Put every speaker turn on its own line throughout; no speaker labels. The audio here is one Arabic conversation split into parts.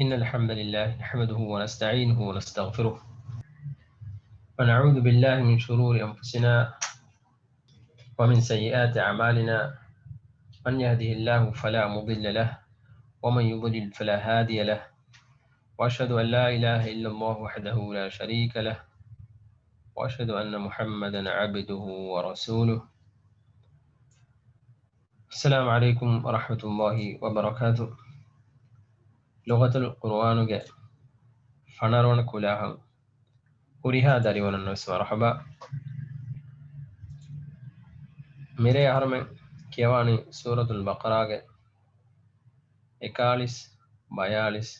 إن الحمد لله نحمده ونستعينه ونستغفره ونعوذ بالله من شرور أنفسنا ومن سيئات أعمالنا. من يهده الله فلا مضل له ومن يضلل فلا هادي له، وأشهد أن لا إله إلا الله وحده لا شريك له، وأشهد أن محمدا عبده ورسوله. السلام عليكم ورحمة الله وبركاته. لغة القرآن فنرون كلاهم وريها داري وننس مرحبا میرے ہر میں کیوانی سورة البقرہ کے 41 42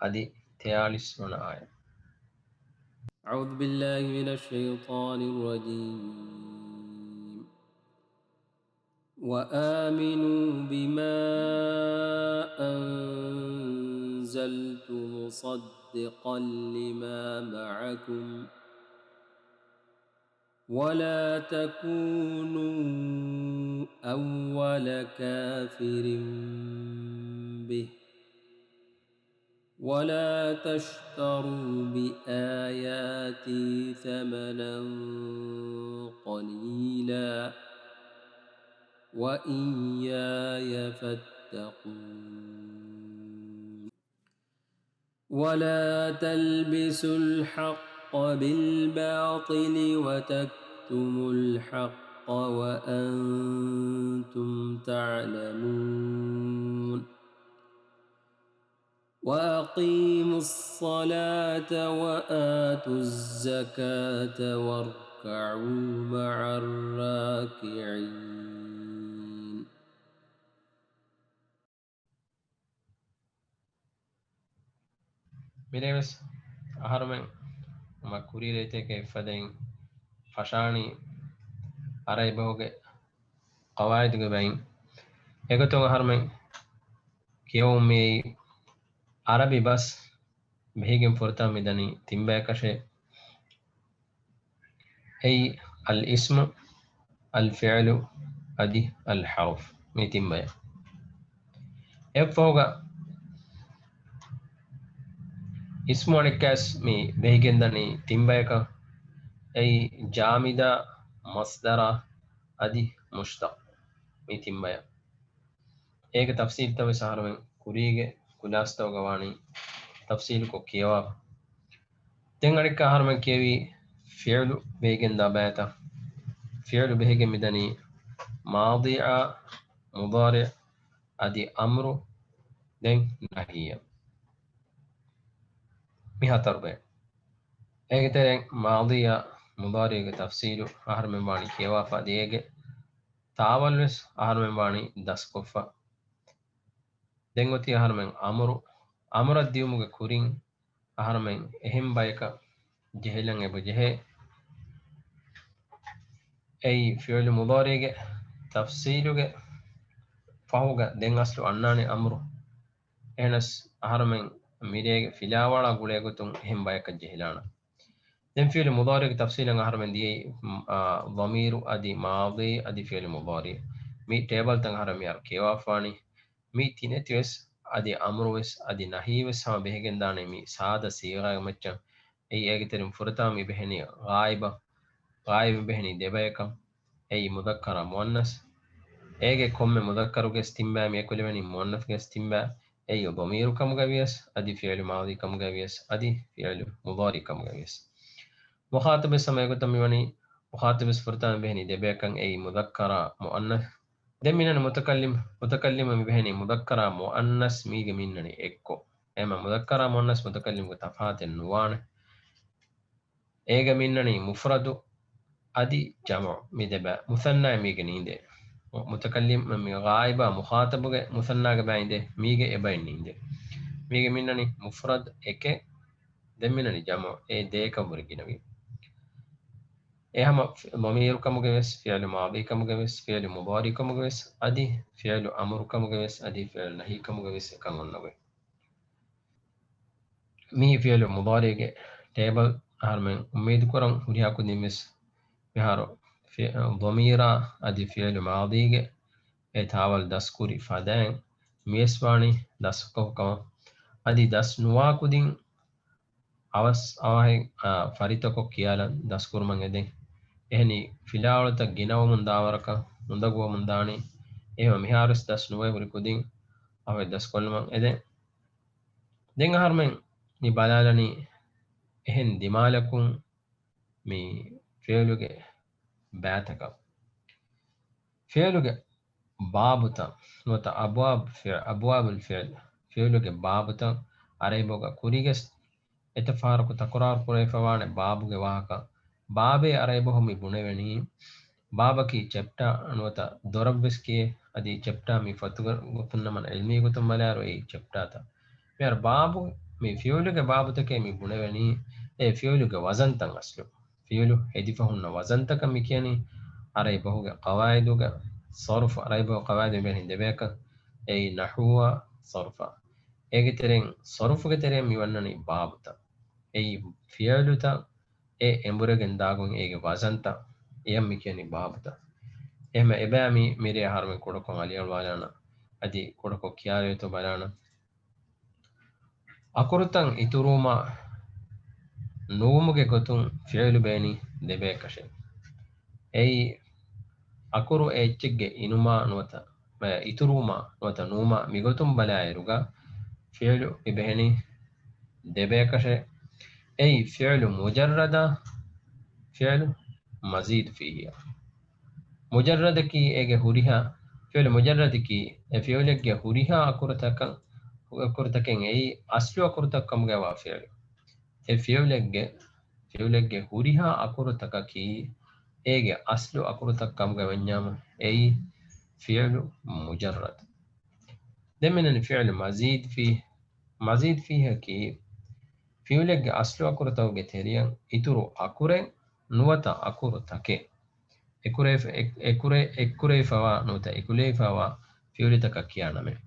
ادي 43 ونا آية.
أعوذ بالله من الشيطان الرجيم. وآمنوا بما أنزلت مصدقا لما معكم ولا تكونوا أول كافر به ولا تشتروا بآياتي ثمنا قليلا وإياي فاتقون. ولا تلبسوا الحق بالباطل وتكتموا الحق وأنتم تعلمون. وأقيموا الصلاة وآتوا الزكاة واركعوا مع الراكعين.
میرے بس ہر میں مکوری رہتے کہ فدیں فشانی عربی بہوگے قواعد کے بین ایک تو ہر میں کیوں میں عربی بس بهيجن فرتا مدني تنبا كشي أي الاسم الفعل أدي الحرف مي تنبا فوق اسم ونكاس مي بهيجن دني تنبا أي جامدة مصدر أدي مشتق مي تنبا ایک تفصیل تو سہر میں کریگے کلاستو گوانی تفصیل کو کیوا تنگڑی کا ہر میں کیوی فعل بهيجن دا باتا فعل بهيجن مدني ماضي مضارع أدي أمر دين نهي مها تربية إيه ماضية مضارع تفصيل أهر من باني كيوافا ديجي تاولس أهر من باني دسكوفا دينغوتي أهر من أمر الديومك كورين أهر من إهم بايكا جهلن إبو جهي أي فعل مضارع تفصيل فهوغا دين أصل أناني أمر إنس أهر من ميريغ فلاوالا غوليغتون إهم بايكا جهلانا دين فعل مضارع تفصيلا أهر من دي ضمير أدي ماضي أدي فعل مضارع مي تيبل تن أهر ميار كيوافاني مي تينتيوس أدي أمروس أدي نهيوس هم بهجن داني مي سادة سيغا مچن أي أجترم فرطا مي بهني غائبة غائب بهني دبايكا أي مذكرة مؤنث أيجي كم مذكر كاستنبا مي كل من مؤنث كاستنبا أي ضمير كم جويس أدي فعل ماضي كم جويس أدي فعل مضارع كم جويس مخاطب السماء قتميوني مخاطب سفرتان بهني دبيكن أي مذكرة مؤنث دمين متكلم بهني مذكرة مؤنث ميج منني إكو أما مذكرة مؤنث متكلم كتفات النوان إيجا منني مفرد أدي جمع مدبا مثنى ميج نيندي متكلم من غائبة مخاطب مثنى بعينده ميج إبين نيندي ميج منني مفرد إك دمينني جمع إيه ديكا برجينوي إيه ضمير كمجلس فعل ماضي كمجلس فعل مضارع كمجلس أدي فعل أمر كمجلس أدي فعل نهي كمجلس كمجلس مي فعل مضارع تابل هرمن أميد كرم وليها كديمس بهارو في ضميرا أدي فعل ماضي تاول دسكوري فادان ميسواني دسكو كما adi das nuwa kudin awas awahe faritako kiyalan das kurman eden ehni filawlata ginawamun dawaraka mundaguwamun dani ehma miharus das nuwa huri kudin awe das kolman eden den harmen ni balalani ehen dimalakun mi feluge bataka feluge babuta nota abwabul fi'l feluge babuta arayboga kuriges etafaruku takurar kuray fawane babuge wahaka babe araybo mi buneveni babaki chapter anuwata dorabbeski adi chapter mi fatuga gutunna man ilmi gutum malaru ei chapter ta mer babu mi fiuluge babu take mi buneveni e fiuluge wazantan aslu fiulu hedifa hunna wazantaka mi kiyani aray bahuge qawaiduga sarf aray bahu qawaid ben hindebeka ei nahwa sarfa ege tereng sarfuge tereng mi wannani babuta ei fiuluta e emburegen dagun ege wazanta eyam mi kiyani babuta ehma ebami mire harmen kodokon aliyal walana adi kodoko kiyare to balana akurutan ituruma nuumuge gotun fi'lu beni debe kashe ei akuru echigge inuma nuwata ituruma nuwata numa migotum balairuga fi'lu ibeheni debe kashe ei fi'lu mujarrada fi'lu mazid fihi mujarradaki ege huriha fi'l mujarradaki fi'lege huriha akurtaken ei aslu akurtakam ga wa fi'l e fi'lege huriha akurtakaki ege aslu akurtakam ga wanyama ei fi'l mujarrad دمن الفعل مزيد فيها كي فيولج أصل أكورتاو جتيريان إترو أكورن نوتا أكورتاكي ekure fawa nota ekule fawa fiulita kakiana me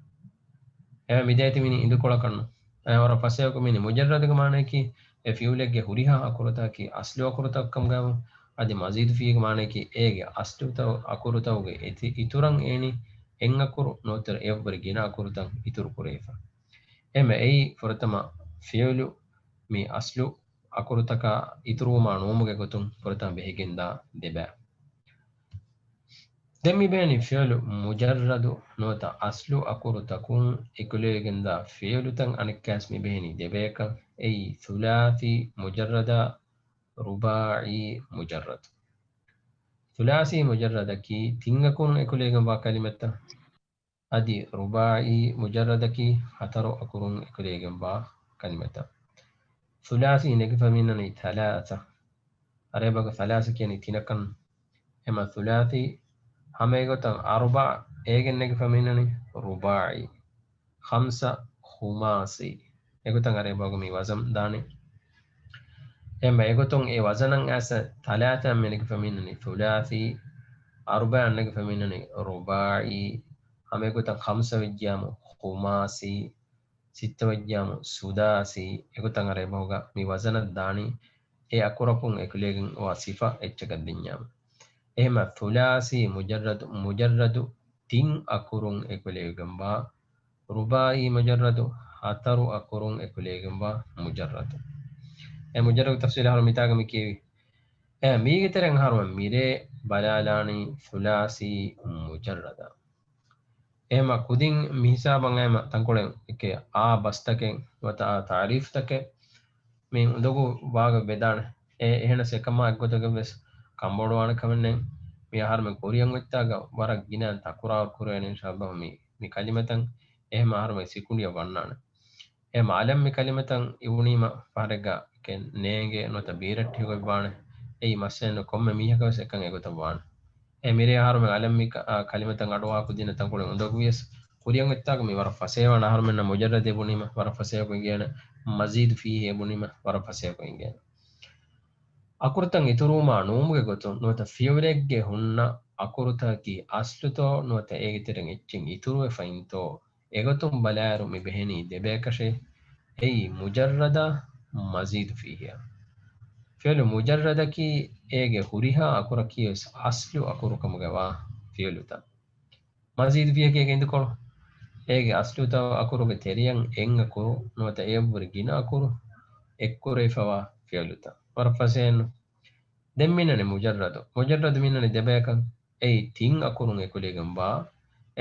e midayati mini indu kola kanno ora paseo ko mini mujarrad ga mane ki e fiule ge huriha akurata ki aslu akurata kam gamu adi mazid fi ga mane ki ege aslu ta akurata ge ituran eni en akuru noter evber gina akurata ituru kurefa eme ei fortama fiulu mi aslu akurata ka ituru ma nomuge gotum fortama behiginda deba دمي بيني فعل مجرد نوتا أصل أكور تكون إكوليجندا فعل تن أنكاس مي بيني دبيكا أي ثلاثي مجرد رباعي مجرد ثلاثي مجرد كي تنكون إكوليجن با كلمة أدي رباعي مجرد كي هترو أكورون إكوليجن با كلمة ثلاثي نكفى منني ثلاثة أريبك ثلاثة كيني تنكن إما ثلاثي هميغتن أربع إيجنك فمينني رباعي خمسة خماسي إيغتن أريباغمي وزم داني إما إيغتن إي وزنن أسا ثلاثة منك فمينني ثلاثي أربع نك فمينني رباعي هميغتن خمسة وجامو خماسي ستة وجامو سداسي إيغتن أريباغمي وزن داني إي أكوركم إكليغن وصفة إتشكدنيام එහෙම ثلاثي مجرد تين أكورون إكوليغمبا رباعي مجرد هترو أكورون إكوليغمبا مجرد مجرد تفصيل هارو ميتاغ ميكيوي ميغي ترين هارو ميري بلالاني ثلاثي مجرد එහෙම කුදින් මිහිසාබන් ඇම තංකොලෙන් එක බස්තකෙන් වතා තාරීෆ් තකේ මේ උදගු වාග බෙදාන එහෙන සෙකම අක්ගොතක වෙස් කම්බෝඩවාන කමෙන්නෙන් මේ ආහාරම කොරියන් වෙත්තාග වරක් ගිනන් තකුරාව කුරේන ඉන්ෂාල්ලාහ් මේ කලිමතන් එහෙම ආහාරම සිකුණිය වන්නාන එහෙම ආලම් මේ කලිමතන් ඉවුනීම පාරග කෙන් නේගේ නොත බීරට්ටි ගොබාන එයි මස්සෙන් කොම්ම මීහකවස එකන් එගොත වාන මිරේ ආහාරම ආලම් මේ කලිමතන් අඩවා කුදින තංකොලෙන් උදගු වියස් කොරියන් වෙත්තාග මේ වර ෆසේවන ආහාරමෙන් මුජරද එබුනීම වර ෆසේව කොංගේන මසීද් ෆීහි එබුනීම වර ෆසේව කොංගේන අකුරුතන් ඉතුරුමා නෝමුගේ ගොතුන් නොත ෆියවරෙක්ගේ හුන්න අකුරුතකි අස්ලුතෝ නොත ඒගිතරෙන් එච්චින් ඉතුරුවෙ ෆයින්තෝ එගොතුන් බලාරු මි බෙහෙනි දෙබේකෂේ එයි මුජර්රද මසීද් ෆීහිය ෆියලු මුජර්රදකි ඒගේ හුරිහා අකුරකියස් අස්ලු අකුරුකමුගවා ෆියලුත මසීද් ෆීහිය කියගෙ ඉඳකොළ ege aslu taw akuruge teriyan en akuru nuwata ebburi gina akuru ekkure fawa fi'luta war fasenu den minane mujarradu minane debekan ei tin akurun ekulegam ba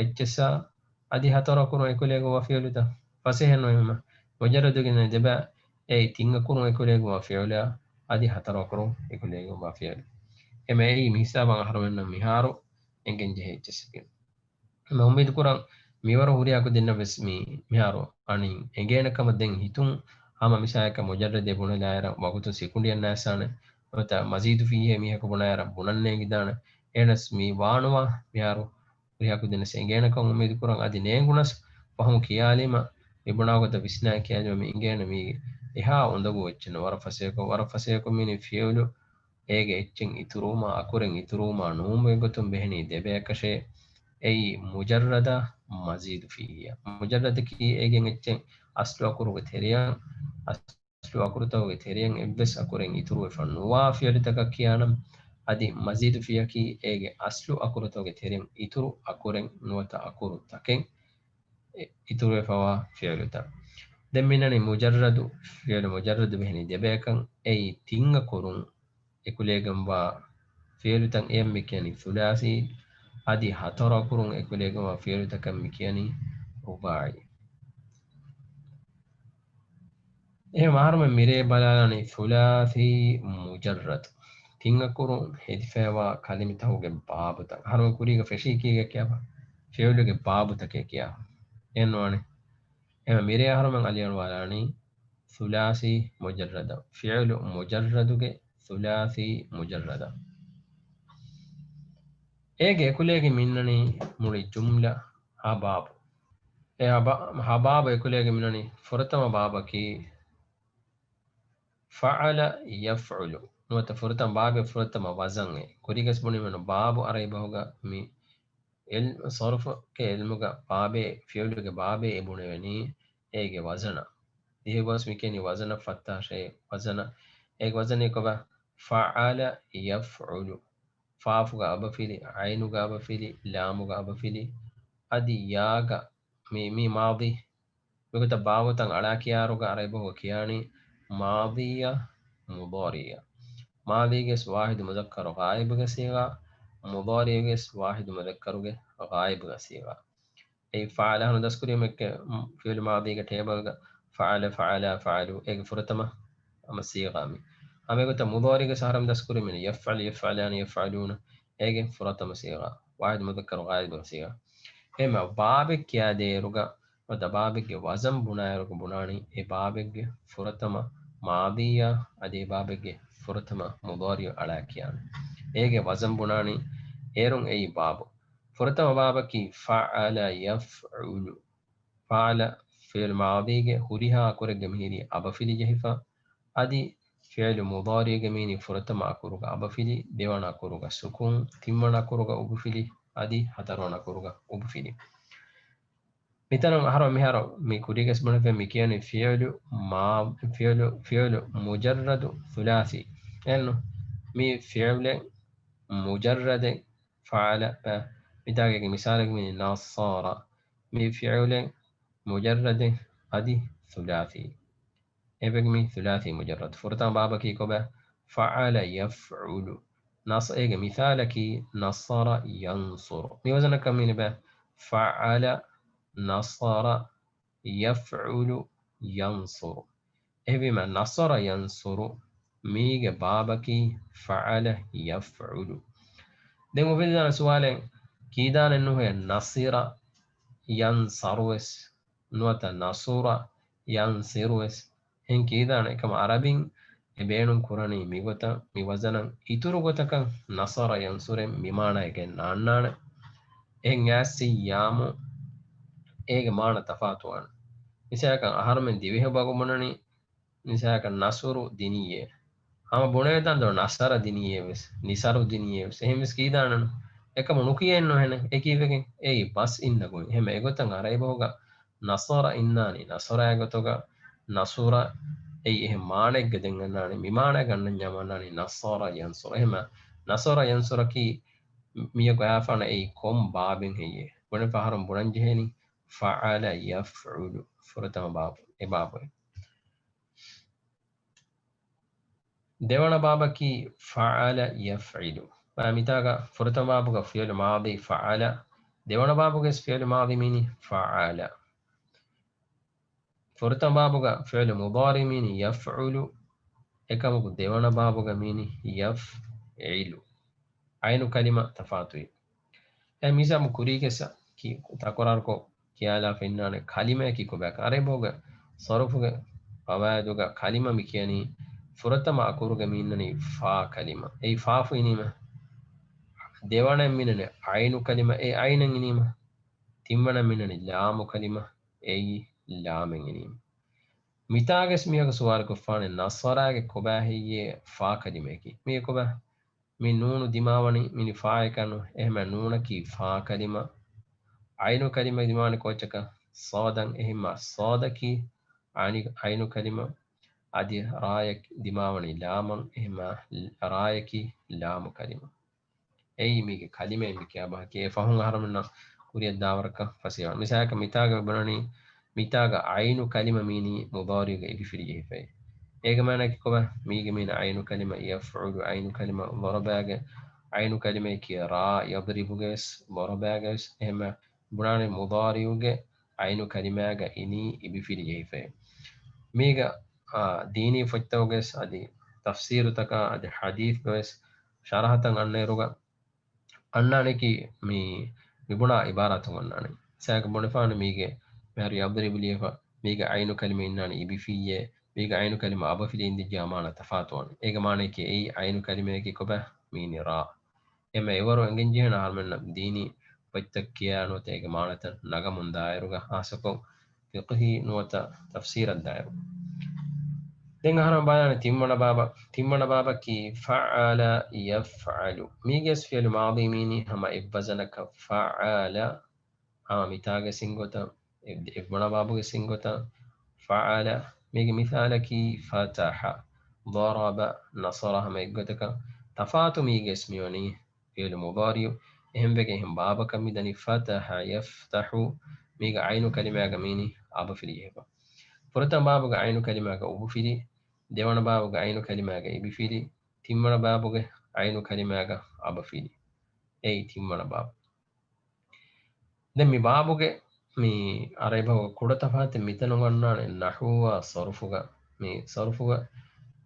echsa adi hatar akurun ekulego wa fi'luta fasehenu emma mujarradu gina deba ei tin akurun ekulego wa fi'la adi hatar akurun ekulego wa fi'la ema ei misaban harmenna miharu engen jehechsekin ma ummid kuran miwara huriya ko dinna bes miharu ani engena kama den hitun hama misayaka mujarrade buna daira wagutu sekundiyan nasane mata mazidu fihe miha ko bunayara bunanne gidana enas mi wanuwa miharu huriya ko dinna engena kam ummid kuran adi nengunas pahum kiyalima ibuna ko da visna kiyajo mi engena mi eha undagu wechno wara faseko mini fiulu ege echen ituruma akuren ituruma numbe gotum behni debe kashe أي مجرد مزيد فيه مجرد كي أجن إتشن أصل أكرو بتريان أصل أكرو تو بتريان إبس أكرين يترو فنوا في لتك كيانم أدي مزيد فيها كي أجن أصل أكرو تو بتريان يترو أكرين نوتا أكرو تكين يترو فوا في لتا دمنا مجرد فعل مجرد بهني دبيكن أي تين أكرون إكوليغم با فعل تن أم مكاني ثلاثي adi hatara kurun ekulego ma fi'lu takammikiani rubai harma mire balalani thulathi mujarrad tinga kurun hedifewa kalimi tahuge babuta harma kuriga feshi kiga kyaba fi'luge babuta ke kya enwane mire harma aliyan walani thulathi mujarrada fi'lu mujarraduge thulathi mujarrada ege ekulege minnani muri jumla hababu hababa ekulege minani furatama baba ki fa'ala yaf'ulu nuwata furatam babe furatama wazange kurigas buni mino babu araybahuga mi sarf ke ilmuga babe fi'luga babe ebune weni ege wazana dihe bas mikeni wazana fatta shay wazana ege wazani koba fa'ala yaf'ulu faafuga abafili ainuga abafili lamuga abafili adi yaga mi madi بيقول باوتن على كيارو قاربه وكياني ماضية مضارية ماضي جس واحد مذكر غائب جسيغا مضاري جس واحد مذكر غائب جسيغا أي فعل هنا دسكري يمك في الماضي كتيبل فعل فعلوا أي فرتما أما الصيغة أما يقول مضاري جس هرم دسكري من يفعلان يفعلون أي فرتما صيغة واحد مذكر غائب جسيغا إما بابك يا ديروغا wada babege wazan bunayargo bunani e babege furatama maadiya ade babege furatama mudariyo alakiyan ege wazan bunani erun ei babu furatama babaki fa'ala yaf'ulu fa'ala fi'l maadige huriha akurege mihiri abafili jehifa adi fi'l mudari gemini furatama akuruga abafili dewana akuruga sukun timmana akuruga ubufili adi hatarona akuruga ubufili مثلا هرو مهرو ميكوريك اسمه في مكيان فعل مجرد ثلاثي لأنه مي فعل مجرد فعل مثال مثالك من نصارى مي فعل مجرد أدي ثلاثي إبق مي ثلاثي مجرد فرطان بابك يكوبه فعل يفعل نص إيجا مثالك نصر ينصر مي وزنك من به فعل نصر يفعل ينصر بما نصر ينصر ميغ بابكي فعل يفعل دمو في ذلك سؤال كيدان انه هي نصير ينصروس نوتا نصور ينصروس هن كيدان كما عربين بينهم قراني ميغوتا ميوزنا إتورو غوتا نصر ينصر ميمانا يكن نانان هن ياسي يامو ege maana tafatuan misakan aharmen divihe bagumonani misakan nasuru diniye ama bonetan do nasara diniye ves nisaru diniye ves ehemis kidanan ekam nukiyenno hene ekivegen ei bas innago heme egotan arayboga nasara innani nasara egotoga nasura ei ehe maane gedengannani mi maane gannan nyamanani nasara yansura hema nasara yansura ki miyo gafana ei kom baben heye bone faharam buran jeheni فعل يفعل فرتم باب باب ديوانا بابا كي فعل يفعل فمتاغا فرتم بابا فعل ماضي فعل ديوانا بابا فعل ماضي ميني فعل فرتم بابا فعل مضارع ميني يفعل ekamuku devana babuga mini yaf'ilu ainu kalima tafatui misa mu kurigesa ki takorar ko kiala finnane kalima ki ko bak areboga sarufuga qawaiduga kalima mi kiyani furatama akuruga minnani fa kalima ei fa fu inima devana minane ainu kalima ei ainan inima timmana minane lamu kalima ei lamen inima mitages miyaga suwar ko fane nasarage kobahiye fa kalimeki mi koba mi nunu dimawani mini fa ekanu ehma nuna ki fa kalima ainu kalima dimawani kochaka sadan ehma sadaki ainu kalima adi rayak dimawani laman ehma rayaki lamu kalima ei mi kalima mi kaba ke fahun haramna kuriya dawarka fasiya misaka mitaga banani mitaga ainu kalima mini mudari ga igfiri jehfai ega mana ki koba miga mina ainu kalima yaf'ulu ainu kalima darabaga ainu kalima ki ra yadribu gas darabaga ema bunani mudari ga ainu kalima ga ini ibfiri jehfai miga dini fattawgas adi tafsir taka adi hadith gas sharahatan anneruga annaneki mi buna ibaratun annani saka bonifana mige mari yadribu lifa miga ainu kalima innani ibifiye miga ainu kalima abafili indi jamana tafatuan ega mane ki ei ainu kalima ki koba mini ra ema ewaru engen jehna halmenna dini fattakkiya no tega manata naga mundairuga asako fiqhi nota tafsir ad-dair den haram bayani timmana baba ki fa'ala yaf'alu miges fi'l madi mini hama ibazanaka fa'ala hama mitaga singota ibmana babu singota fa'ala migi mithalaki fataha ضرب نصر hama igotaka tafatu miges mioni fi'l mudari ehem bege ehem baba kamidani fataha yaftahu miga ainu kalima ga mini aba fili heba furatan babu ga ainu kalima ga ubu fili devana babuga ainu kalimaga ibifili timmana babuga ainu kalimaga abafili ei timmana babu den mi babuge mi araybaga kuda tafate mitanu gannane nahuwa sarfuga mi sarfuga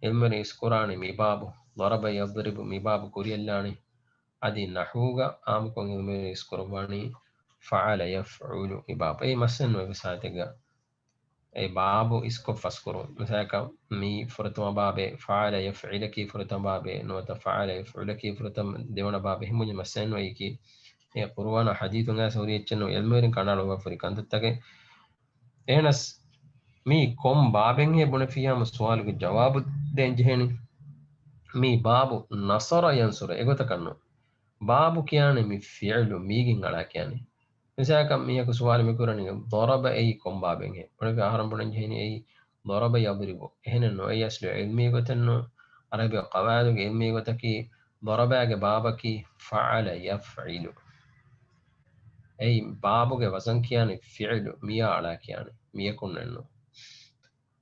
ilmani iskurani mi babu daraba yadribu mi babu kuriyallani adi nahuga amkon ilmani iskurwani fa'ala yaf'ulu mi babu ei masenno bisatega بابو اسكو فاسكرو مثلا مي فرتما بابي فعل يفعلك فرتما بابي نوت فعل يفعلك فرتما ديونا بابي هم مسن ويكي قروانا حديث ناس وري تشنو يلمرين كانالو افريكان تتكي اينس مي كوم بابين هي بن فيها سؤال جواب دين جهني مي بابو نصر ينصر ايغو تكنو بابو كياني مي فعل ميغين على كياني مثلا ميكو سؤال ميكورني ضرب أي كم بابين ولا في أهرم بنجهني أي ضرب يضرب هنا إنه أي أصل علمي قتنو عربي قواعد علمي قتكي ضرب بابك فعل يفعل أي بابك وزن كيان فعل ميا على كيان ميا كن إنه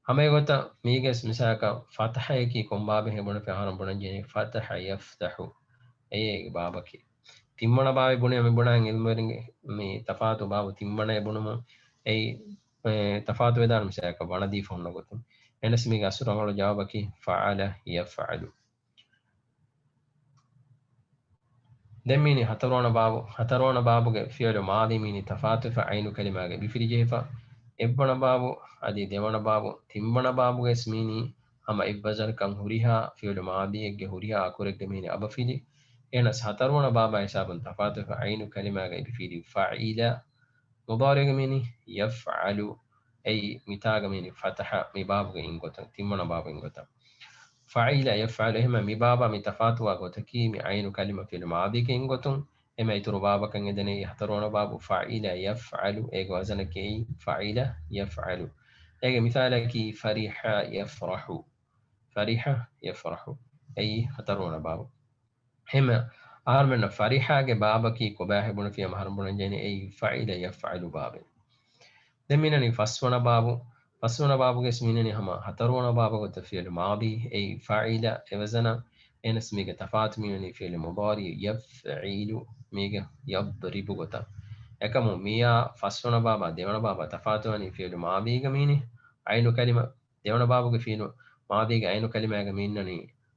هم يقطع ميجس مثلا فتح يكي كم بابه بنا في أهرم بنجهني فتح يفتح أي بابك timmana bawi bune mi bunan ilmeringe mi tafatu babu timmana e bunumu ei tafatu wedan misaka bana di fonna gotum enes mi gasura ngolo jawabaki fa'ala yaf'alu den mini hatarona babu ge fi'lu madi mini tafatu fa ainu kalima ge bifiri jefa ebbana babu adi devana babu timmana babu ge smini ama ibbazar kan huriha fi'lu madi ge huriha akurege mini abafili enas hataruna baba hisabun tafatu fa ainu kalima ga ibifidi fa'ila mudari mini yaf'alu ay mitaga mini fataha mi babu ga ingota timana babu ingota fa'ila yaf'alu hima mi baba mi tafatu wa gotaki mi ainu kalima fil madi ga ingotun ema ituru baba kan edene hataruna babu fa'ila yaf'alu ego azana ke fa'ila yaf'alu ege mithala ki fariha yafrahu ay hataruna babu هما أهرمنا فريحة بابا كي كباه بنا فيها مهرم بنا جاني أي فعل يفعل بابا دمينني فسونا بابو اسمينني هما هترونا بابو الفعل ماضي أي فاعل إوزنا إن اسميك تفات مينني فعل مضارع يفعل ميجا يضرب غتا එකම මියා ෆස්වන බාබා දෙවන බාබා තෆාතුවනි ෆියලු මාදීග මීනි අයිනු කලිම දෙවන බාබුගේ ෆියලු මාදීග අයිනු කලිමෑග මීන්නනි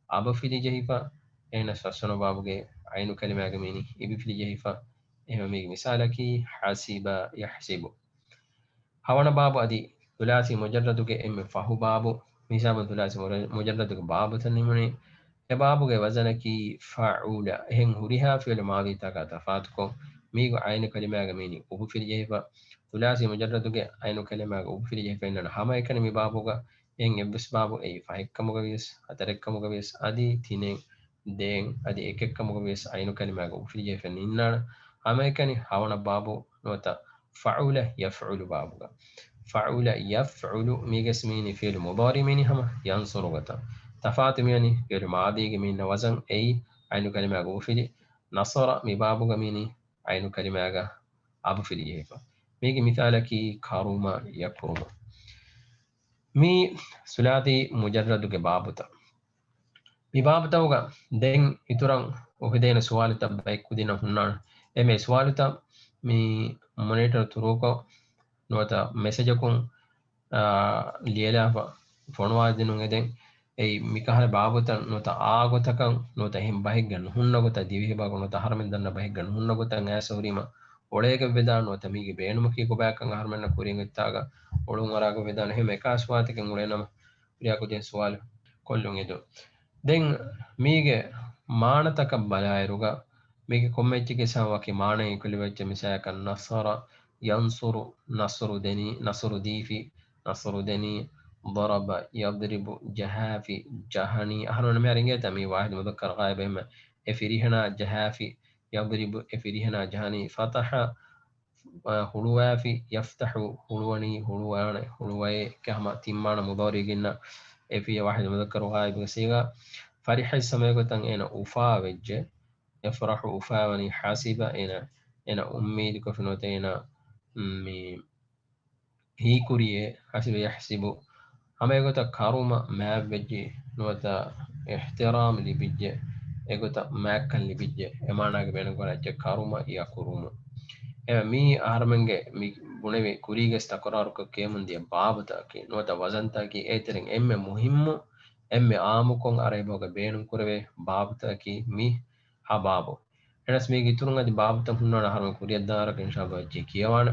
අබ ෆිලි ජෙහිෆා එහෙන ෆස්වන බාබුගේ අයිනු කලිමෑග මීනි ඉබි ෆිලි ජෙහිෆා එහෙම මේක මිසාලකි හසිබා යහසිබු හවන බාබු අදි තුලාසි මුජරදුගේ එම්මෙ ෆහු බාබු මිසාබ තුලාසි මුජරදුගේ බාබු තනිමුනි එබාබුගේ වසනකි ෆාඋල එහෙන් හුරිහා ෆියලු මාදී තක තෆාතුකෝ ميغو عين كلمة ميني أبو في الجيفة ثلاثي مجرد عين كلمة أبو في الجيفة إننا هما يكن مي بابوغا إن يبس بابو أي فايك كموغبيس أترك كموغبيس أدي تينين دين أدي إكك كموغبيس عين كلمة أبو في الجيفة إننا هما يكن هوانا بابو نوتا فعول يفعل بابوغا فعول يفعل ميغس ميني في المضارع ميني هما ينصر غتا تفات ميني في الماضي ميني وزن أي عين كلمة أبو في نصر مي بابوغا ميني عين كلمة أبو في الجيفة ميجي مثالك كاروما يكروما مي سلاتي مجرد بابتا ببابتا وغا دين إتران وهدين سوال تبايك كدين هنان إمي سوال تب مي مونيتر تروكو نوتا مسجكم ليلا فونوا دينون إدين أي ميكهر بابتا نوتا آغوتاكم نوتا هم باهيغن هنغوتا ديوه باغو نوتا هرمن دن باهيغن هنغوتا ناسوريما ಒಳೆಗೆ ವಿಧಾನ ತಮಿಗೆ ಬೇಣುಮುಖಿ ಕೊಬಾಕಂಗ ಹರ್ಮನ್ನ ಕುರಿಂಗ ಇತ್ತಾಗ ಒಳುಂಗರಾಗ ವಿಧಾನ ಹೆಮೆ ಕಾಸ್ವಾತಿಗೆ ಮುಳೆನಮ ಪ್ರಿಯಾಕುದೆ ಸವಾಲ್ ಕೊಲ್ಲುಂಗಿದು ದೆನ್ ಮೀಗೆ ಮಾನತಕ ಬಲಾಯರುಗ ಮೀಗೆ ಕೊಮ್ಮೆಚ್ಚಿಗೆ ಸವಕಿ ಮಾನ ಇಕುಲಿವೆಚ್ಚ ಮಿಸಾಕ ನಸರ ಯನ್ಸುರು ನಸರು ದೆನಿ ನಸರು ದೀಫಿ ನಸರು ದೆನಿ ضرب يضرب جهافي جهني أهرنا ميرينجا تمي واحد مذكر غائب إما إفريهنا جهافي يضرب إفريهنا جهني فتح هلوافي يفتح هلواني هلوان هلواي كهما تيمان مضاري جنا إفي واحد مذكر غائب سيغا فرح السماء إنا أفا وجه يفرح أفا وني حاسبة إنا أمي لكفنوتينا مي هي كوريه حسب يحسب أما يقول كاروما ما بيجي نوتا احترام اللي بيجي يقول ما كان اللي بيجي إما أنا قبل نقول أجا كاروما يا كروما مي أهرمنجي مي بنوي كوريجا استقرار كيمن دي بابتا كي نوتا وزنتا كي إترين إم مهم إم آمكون أريبوغا بينم كروي بابتا كي مي ها بابو එනස් මේ ගිතුරුන් අදි බාබතම් හුන්නාන හරම කුරියක් දාරක ඉන්ෂාල්ලාහ් ජී කියවන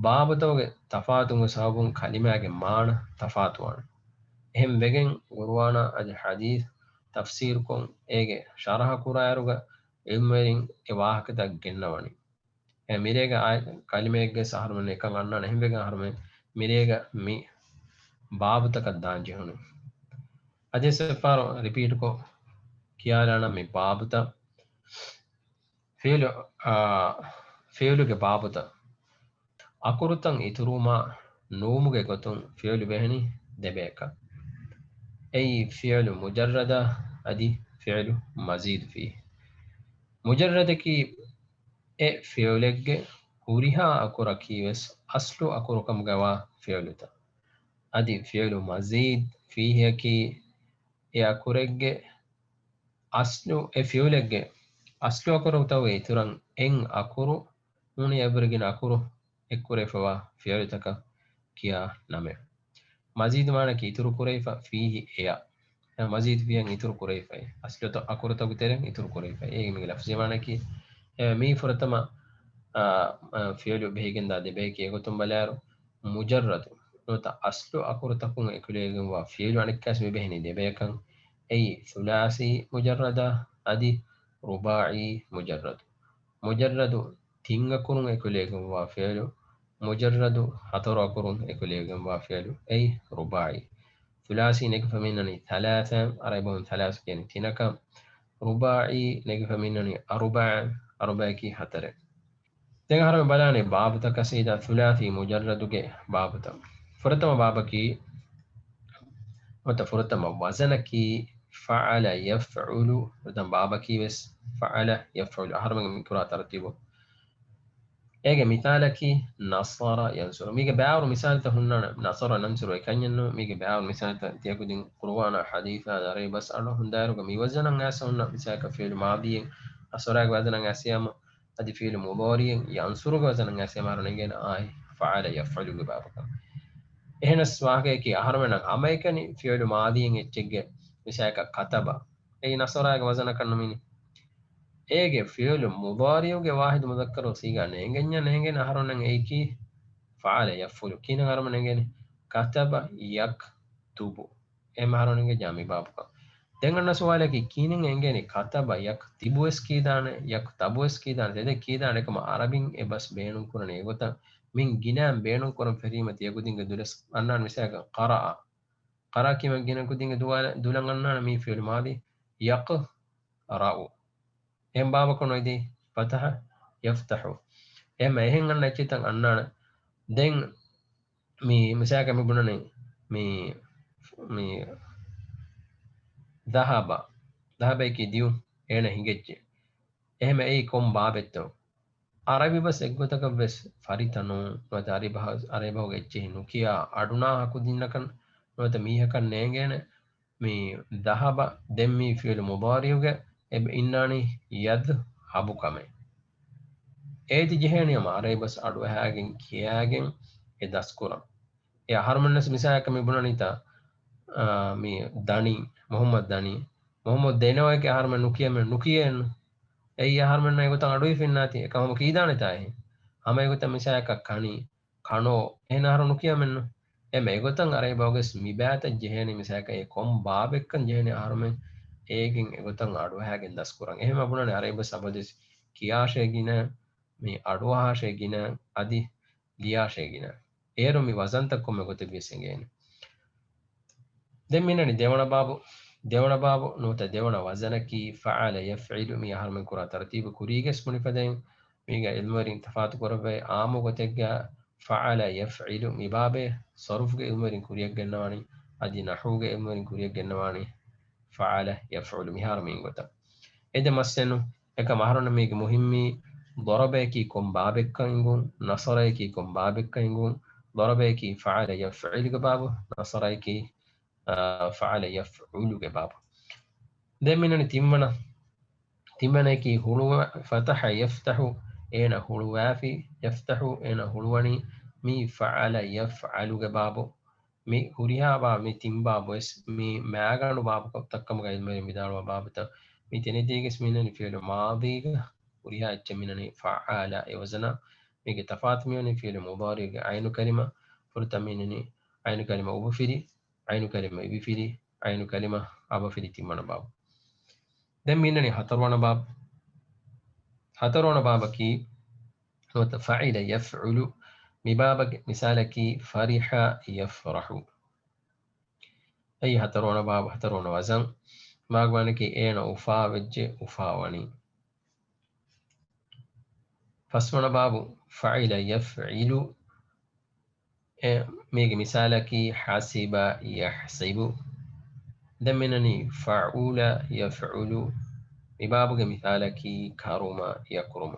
බාබතවගේ තෆාතුන්ගේ සබුන් කලිමාගේ මාන තෆාතුවන එහෙම වෙගෙන් කුර්ආන අදි හදීස් තෆ්සීර් කොන් ඒගේ ශරහ කුරායරුග ඉල්මෙරින් ඒ වාහකතක් ගෙන්නවනි එ මිරේග කලිමේගේ සහරමන එකන් අන්නන එහෙම වෙගෙන් හරම මිරේග මි බාබතක දාන් ජෙහුනු අදි සෆාරෝ රිපීට් කො කියාලාන මේ බාබත ಫೇಲುಗೆ ಬಾಬುತ ಅಕುರುತಂ ಇತುರುಮ ನೋಮುಗೆ ಗೊತ್ತುಂ ಫೇಲು ಬೆಹನಿ ದೆಬೇಕ ಐ ಫೇಲು ಮುಜರ್ರದ ಅದಿ ಫೇಲು ಮಜೀದ್ ಫಿ ಮುಜರ್ರದಕಿ ಎ ಫೇಲೆಗ್ಗೆ ಹುರಿಹಾ ಅಕುರ ಕೀವೆಸ್ ಅಸ್ಲು ಅಕುರುಕಂ ಗವಾ ಫೇಲುತ ಅದಿ ಫೇಲು ಮಜೀದ್ ಫೀಹಕಿ ಎ ಅಕುರೆಗ್ಗೆ ಅಸ್ಲು ಎ ಫೇಲೆಗ್ಗೆ ಅಸ್ಲು ಅಕುರು ತವ ಇತುರಂ ಎಂ ಅಕುರು ಉನಿ ಎಬರಿಗಿನ ಅಕುರು ಎಕ್ಕುರೆ ಫವಾ ಫಿಯರಿತಕ ಕಿಯಾ ನಮೆ ಮಜೀದ್ ಮಾನಕಿ ಇತುರು ಕುರೈಫ ಫೀಹಿ ಎಯ ಮಜೀದ್ ಫಿಯಂ ಇತುರು ಕುರೈಫ ಅಸ್ಲು ತ ಅಕುರು ತಗು ತೆರೆಂ ಇತುರು ಕುರೈಫ ಏ ಮಿ ಲಫ್ಜಿ ಮಾನಕಿ ಮೀ ಫುರತಮ ಫಿಯಲು ಬೇಗಿಂದ ದೆ ಬೇಕಿ ಗೊತ್ತುಂ ಬಲಾರು ಮುಜರ್ರದು ನೋತ ಅಸ್ಲು ಅಕುರು ತಕುಂ ಎಕುಲೆಗಂ ವಾ ಫಿಯಲು ಅನಿಕ್ಕಾಸ್ ಮಿ ಬೆಹನಿ ದೆ ಬೇಕಂ ಐ ಸುಲಾಸಿ ಮುಜರ್ರದ ಅದಿ رباعي مجرد تينغ كورون اكوليغم وافيلو مجرد هتر كورون اكوليغم وافيلو اي رباعي ثلاثي نكفى منني ثلاثة أربعون ثلاثة يعني تينكا رباعي نكفى منني أربع كي هتر تينغ هرم بلاني بابتا كسيدا ثلاثي مجرد كي بابتا فرتم بابكي وتفرتم وزنكي فعل يفعل ودن بابكي بس فعل يفعل أهرم من كرة ترتيبه ege misalaki nasara yansuru mige ba'ru misalta hunna nasara nansuru kanyanno mige ba'ru misalta tiyakudin qur'ana haditha dare bas arno hundaru mi wazanan asa hunna misalka fi'l madiyin asara wazanan asiyama adi fi'l mudariyin yansuru wazanan asiyama arngen ay fa'ala yaf'alu babaka ehnas wage ki aharmana amaykani fi'l madiyin echege misalka kataba ei nasara wazana kannumini ege fi'l mudariyu ge wahid mudhakkaru siga nengenya nengen aharonan eiki فعل يفعل كين هرم نجني كتب يكتب em هرم نجي جامي بابك dengan suala ki kinin engeni kataba yak tibues kidane yak tabues kidane dede kidane kama arabin e bas beenun kurane egota min ginam beenun kuran ferimati yagudinga dules annan misaka qaraa qara ki man ginan kudinga dulan annan mi fi'l madi yaq ra'u em baba kono idi fataha yaftahu em ehen anna chitan annan den mi misaka mi bunani mi mi dhahaba dhahaba ki diu ena hingecce ehme ei kom babetto arabi bas eggotaka bes faritanu wata aribahu gecce nukiya aduna haku dinnakan wata mihakan neengene mi dhahaba demmi fi'l mudari'uge eb innani yad habu kame eti jeheni ma arabi bas adu hagen kiyagen e daskuram e harmannes misaka mi bunanita mi dani muhammad dani muhammad denawa ke harman nukiyen ei harman nay gotan adui finnati ekam kiidane tae hama gotan misaya ka kani kano ena har nukiya menno e me gotan are boges mi bata jeheni misaya ka e kom babekkan jeheni harmen egin e gotan adu hagen das kuran ehma bunane are bas abadis kiyashe gina mi adu hashe gina adi liyashe gina ero mi wazanta komme gote bisengeni دمنا ديونا بابو نوتا ديونا وزنكي فعل يفعل مي هر من كرة ترتيب كوريجس من فدين ميغا المرين تفات كوربي آمو غتيجا فعل يفعل مي بابي صرف المرين كوريج جنواني ادي نحو المرين كوريج جنواني فعل يفعل مي هر من غتا إذا مسنو إكا مهرنا ميغ مهمي ضربكي كم بابك كنغون نصريكي كم بابك كنغون ضربكي فعل يفعل بابو نصريكي فعل يفعل باب ده من تمنا كي هلو فتح يفتح اين هلو في يفتح اين هلواني مي فعل يفعل باب مي هريها با مي تيمبا بس مي ماغانو باب تكم غير مي ميدال باب تا مي تنيتي اسمين في الماضي هريها اتمنني فعل ايوزنا مي تفات ميوني في المضارع عين كلمه فرتمنني عين كلمه وبفري عين كلمة بفيري عين كلمة أبا فيري تيمانا باب دم مينني حتروانا بابا كي فعل يفعل مبابك مثالك فرح يفرح أي حتروانا باب حتروانا وزن ما أقوانك إين أفا وجه أفاواني فاسمنا باب فعل يفعل ميجي مثالك حاسب يحسب دمنني فعول يفعل ببابك مثالك كرم يكرم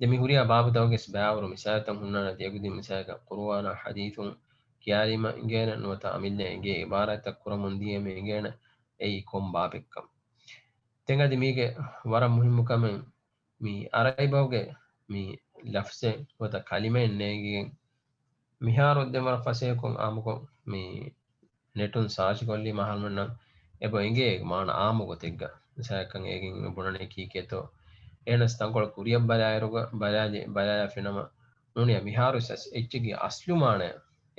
دمي هوريا باب توجس باور مثال هنا نتيجة مثال قرآن حديث كلمة إنجينا نوتعمل إنجي عبارة كرم دي من إنجينا أي كم بابك كم تنقل دميك ورا مهم كمان مي أراي بوجه مي لفظ وتا كلمة نيجي مهار الدمر فسيكم آمكم مي netun search golli mahalman nan ebo inge man aamugo tegga sakan egin bunane kiketo enas tankol kuriyam balaayruga balaya finama nuniya miharu sas echigi aslumane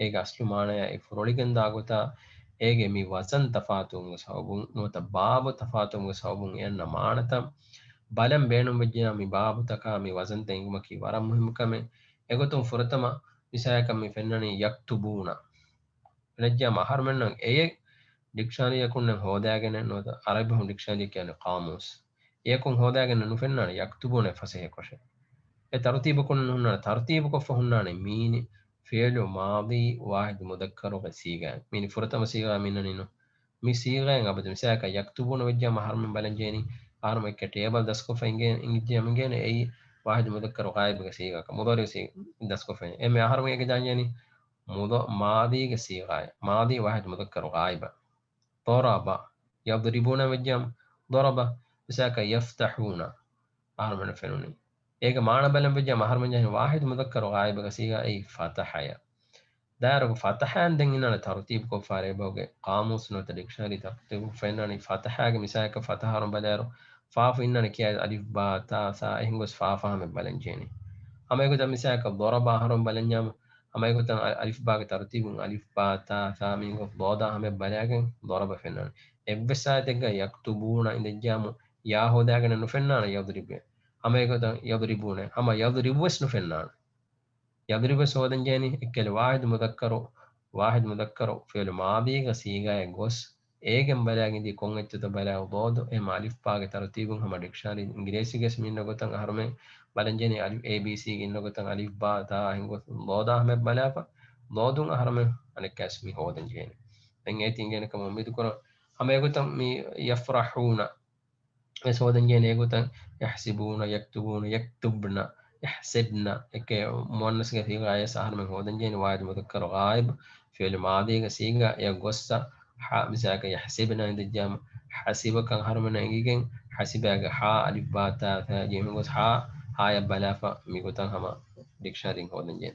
ege aslumane e froligen dagota ege mi wasan tafatum sabun nota babu tafatum sabun enna manata balam beenum wejjina mi babu taka mi wasan tenguma ki waram muhim kame egotum furatama misayakam mi fennani yaktubuna نجم أحر منن أي ديكشنري يكون هوداعن نو عربي هم ديكشنري كأنه قاموس يكون هوداعن نفنن يكتبون فسيه كشه الترتيب كون هنا ترتيب كفهنا مين فعل ماضي واحد مذكر وسيغا مين فرطة مسيغا منن مي سيغا أبدا مساك يكتبون وجه أحر من بلنجيني أحر من كتابة دسكو فإنجين إنجي أمجين أي واحد مذكر غائب كسيغا مضارع سي دسكو فين ام احرم يك جانيني ماضي كسيغا ماضي واحد مذكر غائب ضرب يضربون مجام ضرب بساك يفتحون أحرم فينوني إيك معنى بلن بجام أحرم جاني واحد مذكر غائب كسيغا أي فتح يا دارو فتح عندنا ترتيب كو فاري بوغي قاموس نو ديكشنري ترتيب فيناني فتح اگه مساك فتح رم بدارو فاف إننا كي ألف با تا سا إهنگوس فافا هم بلنجيني أما يقول مساك ضرب هرم بلنجام أما يقول ألف با ترتيب ألف با تا سا مينغو ضودا هم بلاگن ضرب فيناني إبساتك يكتبون إن الجامو ياهو داگن نفنان يضرب أما يقول يضربون أما يضرب وس نفنان يضرب سودن جاني اكل واحد مذكر في الماضي غسيغا يغوس ايگن بلاگin di kon etto balago bodo e malif paage tartibun hama dictionary inglesi ges min nogotan harme balan jeni alif abc gin nogotan alif ba ta hingo boda hame balafa bodun harme anekas mi hodan jeni en etin gene kam mi ko hame gotan mi yafrahuna سودن جين يقولون يحسبون يكتبون يكتبن يحسبن هيك مؤنث كثير غاية سهل من هودن جين واحد مذكر غائب في الماضي كسيغا يقصى مساك يحسبنا عند الجامع حسب كان هرمنا يجين حسبك حا ألف باتا ثا جيم يقص حا يبلافا ميقولون هما ديكشنري هودن جين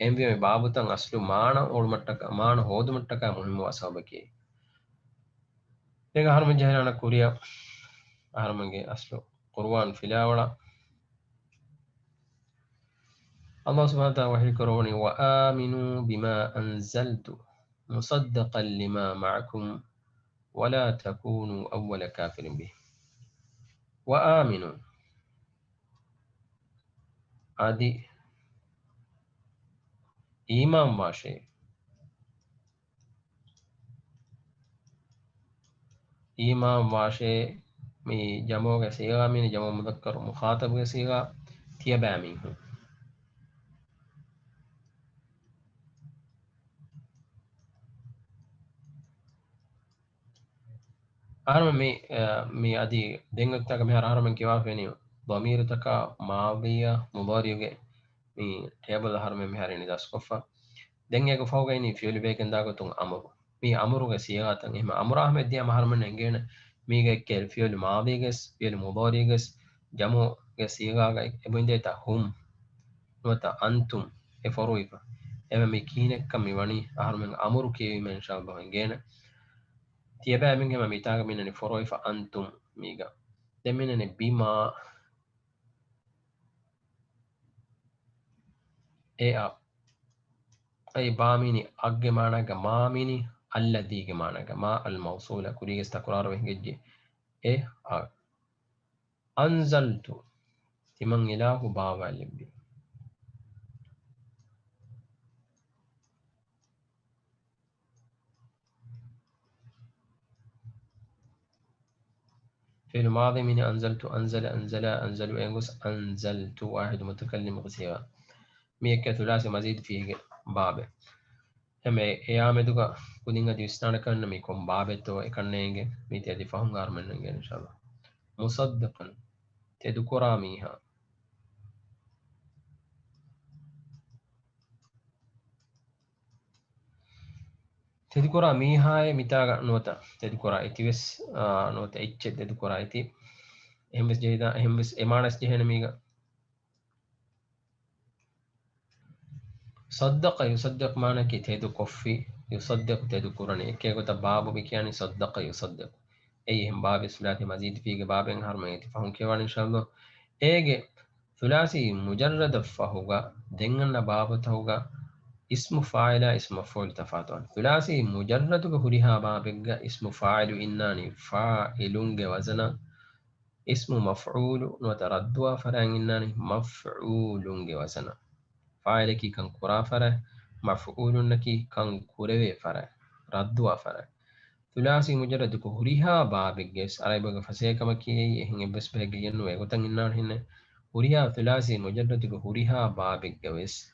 هم في بابو أصل مانا أول متك مانا هود متك مهم واسابكي هرمن جهنا كوريا هرمنجي أصله قرآن في لاولا الله سبحانه وتعالى وحي كروني وآمنوا بما أنزلت مصدقا لما معكم ولا تكونوا أول كافر به وآمنوا هذه إيمان ماشي إيمان ماشي مي جمع صيغة من جمع مذكر مخاطب صيغة تيبا منه هرم مي أدي دينغ تاك مهر هرم كيوا فيني ضمير تكا ماضية مضارية مي تيبل هرم مهر إني داسكوفا دنگه فوقيني في اللي بيكن داغو تون امرو مي امرو غسيغا تن اما امر احمد دي امر من نگين مي گكل في الماضي گس في المضارع گس جمو غسيغا ابن ديتا هم وتا انتم افرويفا اما ميكين كم يواني احر من امرو كي من شاء الله نگين تيبا من اما ميتاغ من فرويفا انتم ميغا دمن بما اي أي باميني أجمعنا ماميني الذي جمعنا ما الموصولة كوريجي استقرار وهنجي إيه أنزلت تمن إله بابا لبي في الماضي من أنزلت أنزل إنجوس أنزلت واحد متكلم غسيرا ميك ثلاثي مزيد فيه بابه هم أيام دوكا كودينغا ديستانا كان ميكم بابه تو إكنينجي ميتي دي فهم غار مننجي إن شاء الله مصدقا تذكرا ميها تذكرا ميها ميتا نوتا تذكرا إتي بس نوتا إتش تذكرا إتي هم بس جيدا هم بس إمانس جهن ميغا صدق يصدق معنى كي تيدو كفي يصدق تيدو قراني كي قلت باب بكياني صدق يصدق أي هم باب ثلاثي مزيد فيه باب هر ما يتفهم كيوان إن شاء الله إيه ثلاثي مجرد فهوغا دنگن باب تهوغا اسم فاعل اسم مفعول تفاتون ثلاثي مجرد هريها بابغا اسم فاعل إناني فاعل وزنا اسم مفعول وتردوا فران إناني مفعول وزنا فاعل كي كان كورا فرا مفعول نكي كان كوري فرا ردوا فرا ثلاثي مجرد كهريها بابجس على بقى فسيك مكي هن بس بهجي ينو يقطن النار هنا هريها ثلاثي مجرد كهريها بابجس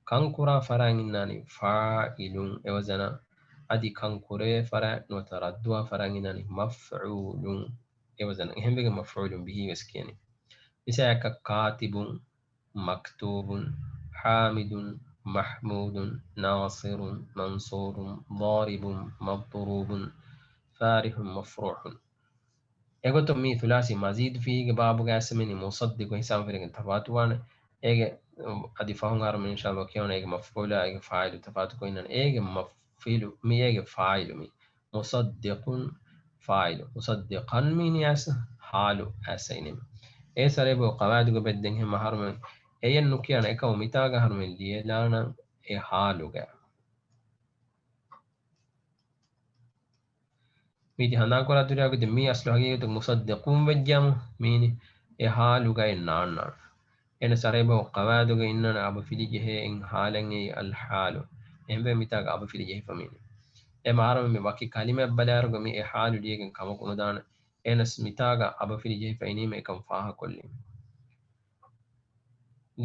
كان كورا فرا إناني فاعل وزنا أدي كان كوري فرا نتردوا فرا إناني مفعول وزنا هم بقى مفعول به مسكيني مثالك كاتب مكتوب حامد محمود ناصر منصور ضارب مضروب فارح مفروح. egoto mi thulasi mazid fiige babu gasemeni musaddiq hisam figen tafatuwan ege adi fahungar min inshallah kiyon ege maf'ula ege fa'ilu tafatu ko inan ege maf'ilu mi ege fa'ilu mi musaddiqun fa'ilu musaddiqan min yas halu asainim e sarebo qawaid go bedden he maharum eyen nukiyana ekaw mitaga harumen dielana e haluga miti handa kora duriya gede mi aslu haqiqatu musaddiqun wajjamu mini e haluga e nanna ene sarebo qawaid go innana aba filije he en halen e al halu embe mitaga aba filije he famini e maharum me waki kalima balargo mi e halu diegen kamak unudana enes mitaga aba filije he faini me kam faha kolli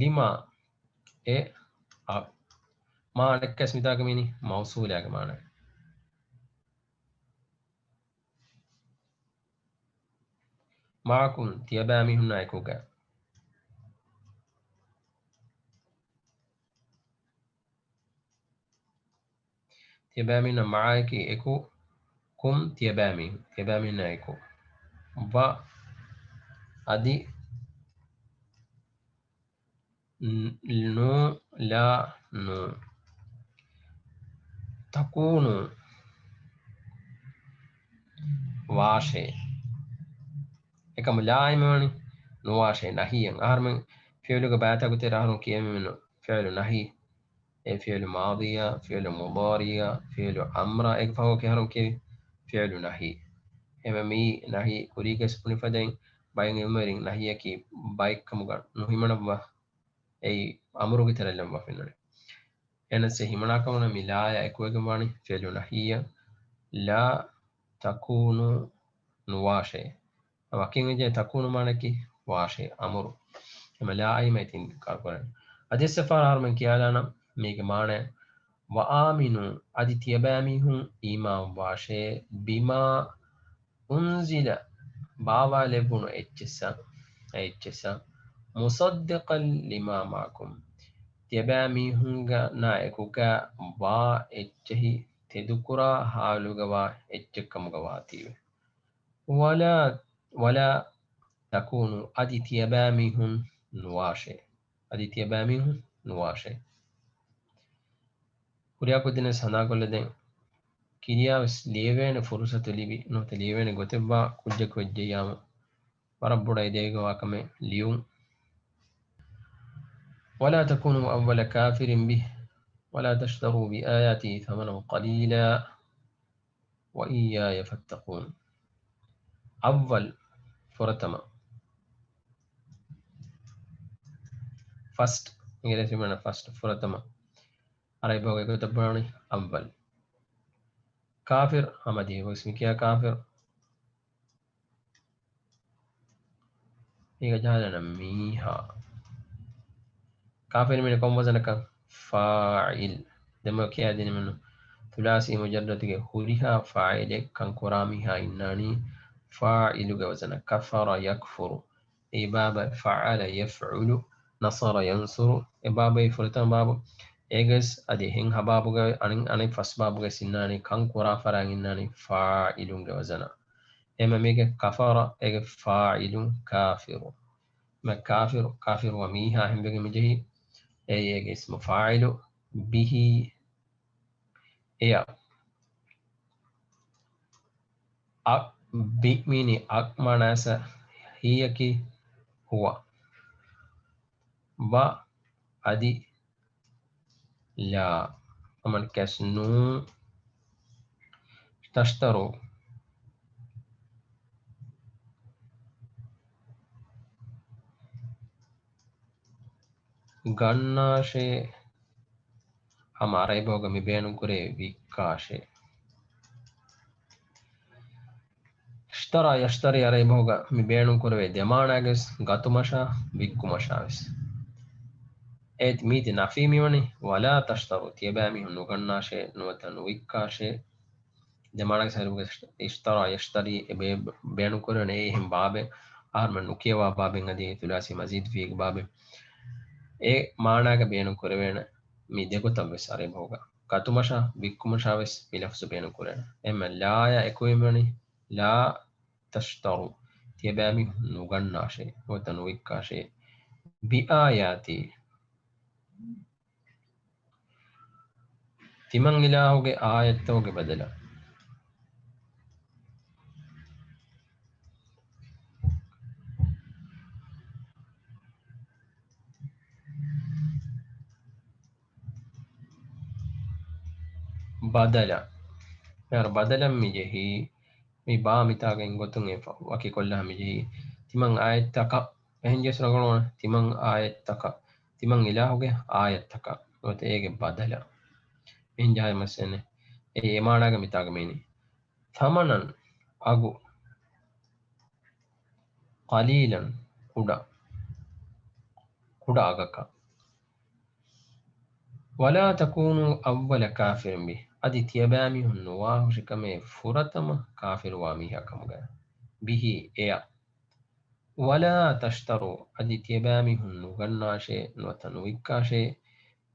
lima e ما نكس متاك ميني موصول يا جماعة معكم تيابامي هنا يكوكا تيابامي هنا معاك إكو كم تيابامي هنا يكو با أدي نو لا نو تكون واشي එකම ලායිමවනි නොවාශය නහියෙන් ආර්මෙන් ෆියලුග බෑතකු තෙරහරුන් කියමෙන ෆියලු නහි ඒ ෆියලු මාදිය ෆියලු මුදාරිය ෆියලු අම්රා එක ෆවෝ කියහරුන් කිවි ෆියලු නහි එම මී නහි කුරීකස් පුනිෆදෙන් බයෙන් එමරින් නහියකි බයික්කමුග නොහිමනබ්වා ඒ අමරුගි තරල්ලම් වෆින්නනේ එනසේ හිමනාකමන මිලාය එකුවගමානි ෆියලු නහිය ලා තකුණු නොවාශය wakin je takunu manaki washe amuru ema la ay maitin karkoran adi safar harman kiyalana mege mane wa aminu adi tiyabami hun iman washe bima unzila bawa lebunu echesa musaddiqan lima ma'akum tiyabami hunga na ekuga wa echehi tedukura haluga wa echekamuga watiwe ولا تكون أدي تيبامهم نواشي أدي تيبامهم نواشي وريا كدنس هنا كل دين كيريا بس ليوين فرصة ليبي نو تليوين غتبا كجك وجيام ورب رايديغا واكمه ليوم ولا تكونوا أول كافر به ولا تشتروا بآياتي ثمنا قليلا وإياي فاتقون أول فرتما first إنجليزي من first فرتما عربي بقى كتبراني أول كافر همدي واسمي كيا كافر إيجا جهانا ميها كافر من كم وزنك فاعل دم كيا دين منه ثلاثي مجرد هوريها فاعل كان كراميها إناني فاعل وزن كفر يكفر أي باب فعل يفعل نصر ينصر أي باب يفرتان باب إيجس أدي هين هبابوغا أني فسبابوغا سناني كان كرا فران إناني فاعل وزن إما ميجا كفر إيجا فاعل كافر ما كافر وميها هم بيجي مجهي أي اسم فاعل به إيا بميني أكماناسا هي كي هو با أدي لا أمن كسنو تشتروا गन्नाशे हमारे भोग में बेनु करे विकाशे اشترى يشتري على भोग में बेनु करे दमानागस गतुमशा विकुमशास एत मीत नफी मिवनी वला तशतरु तियबामी हुनु गन्नाशे नवतन विकाशे दमानागस हरुगस اشترى يشتري बेनु करे ने हम बाबे ආර්මන් උකියවා බාබෙන් අදී තුලාසි මසීද් ෆීග බාබෙන් ඒ මානාග බේනු කරවෙන මේ දෙකොතම් වෙස් අරේ භෝග කතුමෂා වික්කුමෂා වෙස් මිලෆ්සු බේනු කරන එම ලාය එකුයිමනි ලා තෂ්තරු තියබෑමි නුගන්නාශේ වතනු වික්කාශේ බිආයාති තිමන් ඉලාහුගේ ආයත්තෝගේ බදලා badala yar badalan mijehi mi ba mitagen gotun e waki kolla mijehi timan ayattaka ehenjes ragona timan ayattaka timan ilahuge ayattaka wote ege badala enjay masene e emanaga mitaga meni thamanan agu qalilan kuda agaka ولا تكونوا أول كافر به أدي تيبامي هنواه شكمي فرتما كافر واميها كمغا به إيا ولا تشتروا أدي تيبامي هنوغناشي نوتنويكاشي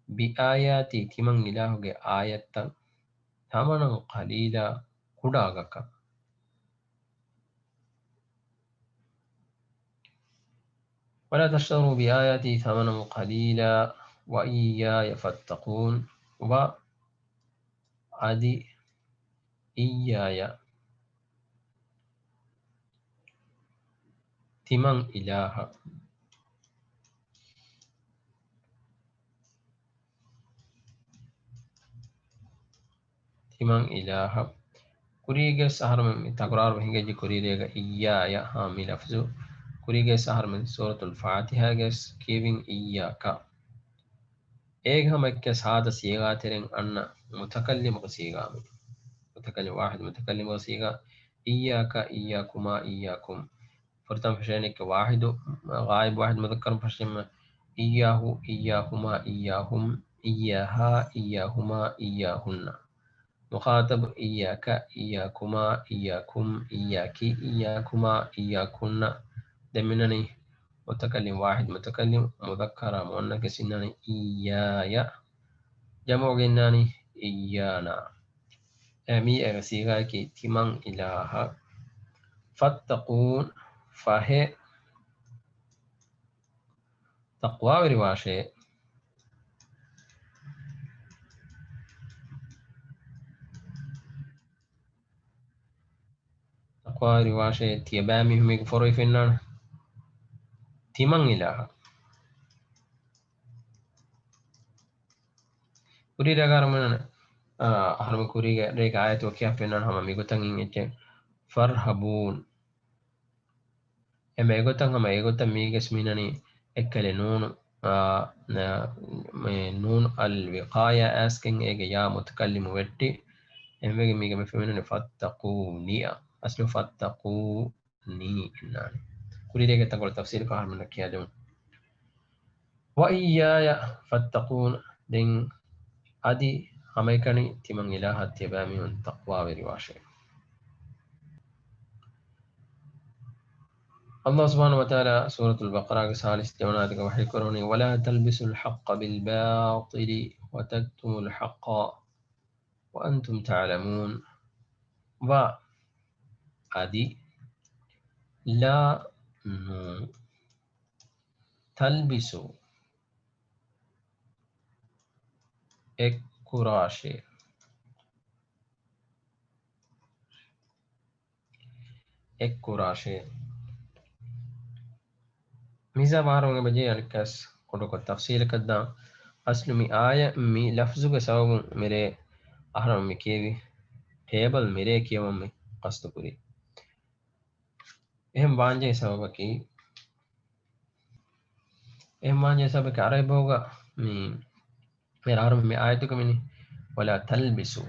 بآياتي تمن إلهوغ آيات ثمنا قليلا كداغك ولا تشتروا بآياتي ثمنا قليلا وإياي فاتقون وأدي إياي تمن إله تمن إله كوريجي سهر من تقرار بهنجي كوريجي إياي هامي لفظو كوريجي سهر من سورة الفاتحة جس كيفين إياك एक हम एक सादा सीगा तेरे अन्ना मुतकल्लिम को सीगा में मुतकल्लिम वाहिद मुतकल्लिम को सीगा इय्याका इय्याकुमा इय्याकुम फरतम फशैन के वाहिद गायब वाहिद मुذक्कर फशैन इय्याहु इय्याकुमा इय्याहुम इय्याहा इय्याहुमा इय्याहुन्ना मुखातब इय्याका इय्याकुमा इय्याकुम इय्याकी इय्याकुमा इय्याकुन्ना दमिननी متكلم واحد متكلم مذكر مؤنث سناني إيايا جمع جناني إيانا أمي أغسيغا كي تمن إله فاتقون فهي تقوى ورواشي تقوى ورواشي تيبامي هم يغفروا فينان تمن إله කුරියර කරමන අහරම කුරිය රේක ආයතෝ කිය පෙන්වන හැම මේගොතන් ඉච්ච ෆර්හබූන් එමෙගොතන් හැම ඒගොතන් මීගස් මිනනි එක්කලේ නූන් මේ නූන් අල් විකාය ආස්කෙන් ඒගේ යා මුතකල්ලිම වෙට්ටි එමෙගේ මීග මේ ෆෙමිනන ෆත්තකූනිය අස්ලු ෆත්තකූනි ඉන්නානි කුරියරේක තකොල තෆ්සීර් කහරමන කියදම් وإياي فاتقون دين أدي هميكني تمن إله تبامي من تقوى ورواشي الله سبحانه وتعالى سورة البقرة سالس جوناتك وحي كروني ولا تلبسوا الحق بالباطل وتكتموا الحق وأنتم تعلمون وأدي لا تلبسوا ekkurashe ميزا بارون بجي الكاس كودو تفصيل كدا اصل مي آية مي لفظو کے سبب میرے احرم می کیوی ٹیبل میرے کیوم می قصد پوری اہم وانجے سبب کی اہم وانجے سبب کہ عرب ہوگا می میرا احرم می آیتو کمنی ولا تلبسوا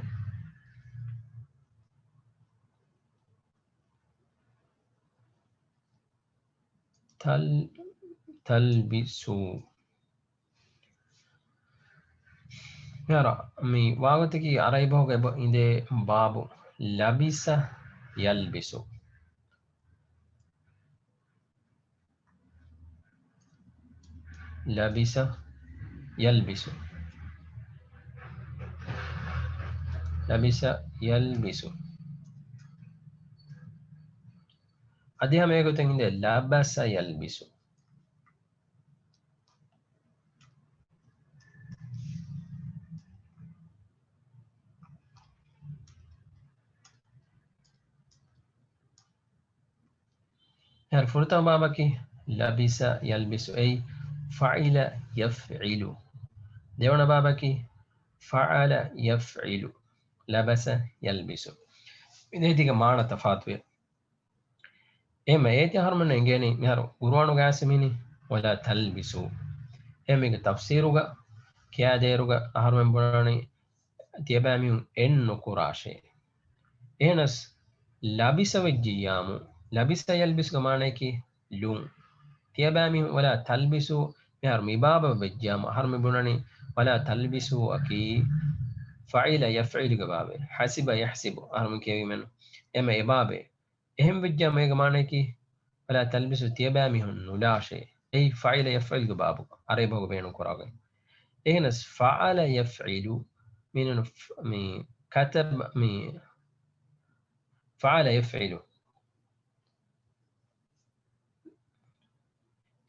تلبسوا يرى مي واغتكي عريبه إنده باب لبس يلبس لبس يلبس لبس يلبس أديها ما يقول تنجد لبس يلبس فرطة بابك لبس يلبس أي فعل يفعل ديونا بابك فعل يفعل لبس يلبس إذا ديك معنى تفاتوية إما إيتي هرمن إنجاني مهارو قروانو قاسميني ولا تلبسوا إما تفسيروغا كيا ديروغا هرمن براني تيباميون إنو كراشي إنس لبس وجيامو لبس يلبس كمانيكي لون تيباميون ولا تلبسوا مهار مبابا وجيامو هرمن براني ولا تلبسوا أكي فعل يفعل كبابي حسب يحسب هرمن كيوي منو إما إبابي إهم وجيامو كمانيكي ولا تلبسوا تيباميون نلاشي أي فعل يفعل كبابو أريبه بينو كراغي إنس فعل يفعل من كتب من فعل يفعل